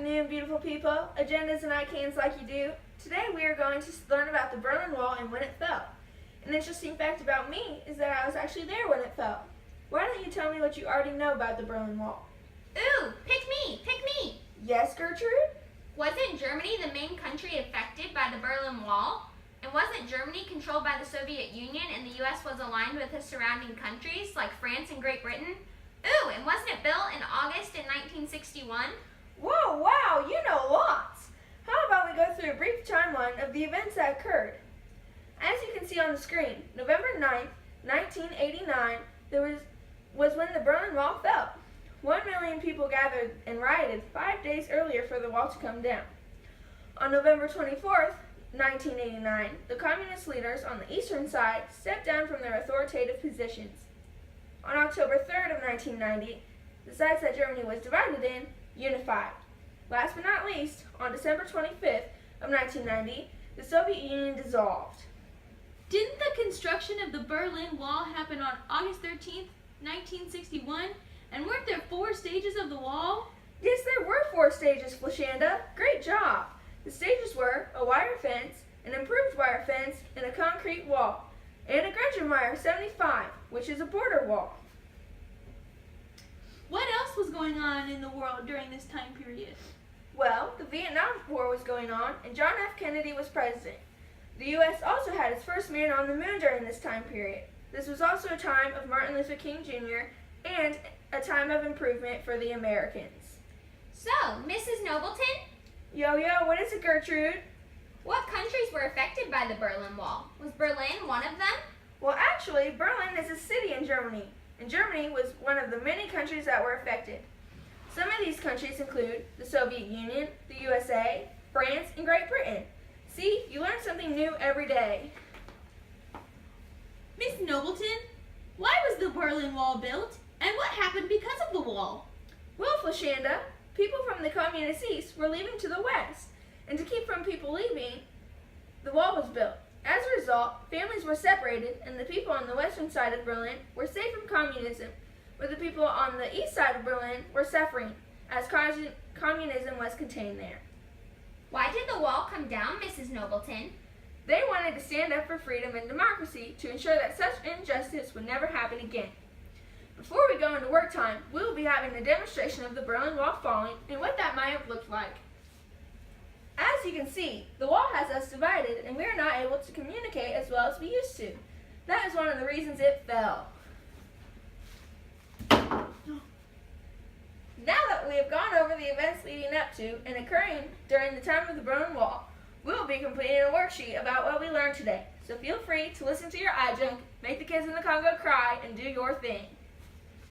afternoon, beautiful people, agendas and icons like you do. Today we are going to learn about the Berlin Wall and when it fell. An interesting fact about me is that I was actually there when it fell. Why don't you tell me what you already know about the Berlin Wall? Ooh, pick me! Yes, Gertrude? Wasn't Germany the main country affected by the Berlin Wall? And wasn't Germany controlled by the Soviet Union and the U.S. was aligned with the surrounding countries like France and Great Britain? Ooh, and wasn't it built in August in 1961? Whoa, wow, you know lots! How about we go through a brief timeline of the events that occurred? As you can see on the screen, November 9th, 1989, was when the Berlin Wall fell. 1 million people gathered and rioted 5 days earlier for the wall to come down. On November 24th, 1989, the communist leaders on the eastern side stepped down from their authoritative positions. On October 3rd of 1990, the sides that Germany was divided in unified. Last but not least, on December 25th of 1990, the Soviet Union dissolved. Didn't the construction of the Berlin Wall happen on August 13th, 1961? And weren't there 4 stages of the wall? Yes, there were 4 stages, Flashanda. Great job. The stages were a wire fence, an improved wire fence, and a concrete wall, and a Gretchenmeier 75, which is a border wall. What else was going on in the world during this time period? Well, the Vietnam War was going on, and John F. Kennedy was president. The U.S. also had its first man on the moon during this time period. This was also a time of Martin Luther King Jr. and a time of improvement for the Americans. So, Mrs. Nobleton, Yo, what is it, Gertrude? what countries were affected by the Berlin Wall? Was Berlin one of them? Well, actually, Berlin is a city in Germany, and Germany was one of the many countries that were affected. Some of these countries include the Soviet Union, the USA, France, and Great Britain. See, you learn something new every day. Miss Nobleton, why was the Berlin Wall built? And what happened because of the wall? Well, Flashanda, people from the communist east were leaving to the west, and to keep from people leaving, the wall was built. As a result, families were separated, and the people on the western side of Berlin were safe from communism, but the people on the east side of Berlin were suffering, as communism was contained there. Why did the wall come down, Mrs. Nobleton? They wanted to stand up for freedom and democracy to ensure that such injustice would never happen again. Before we go into work time, we will be having a demonstration of the Berlin Wall falling and what that might have looked like. As you can see, the wall has us divided and we are not able to communicate as well as we used to. That is one of the reasons it fell. Now that we have gone over the events leading up to and occurring during the time of the Berlin Wall, we will be completing a worksheet about what we learned today. So feel free to listen to your adjunct, make the kids in the Congo cry, and do your thing.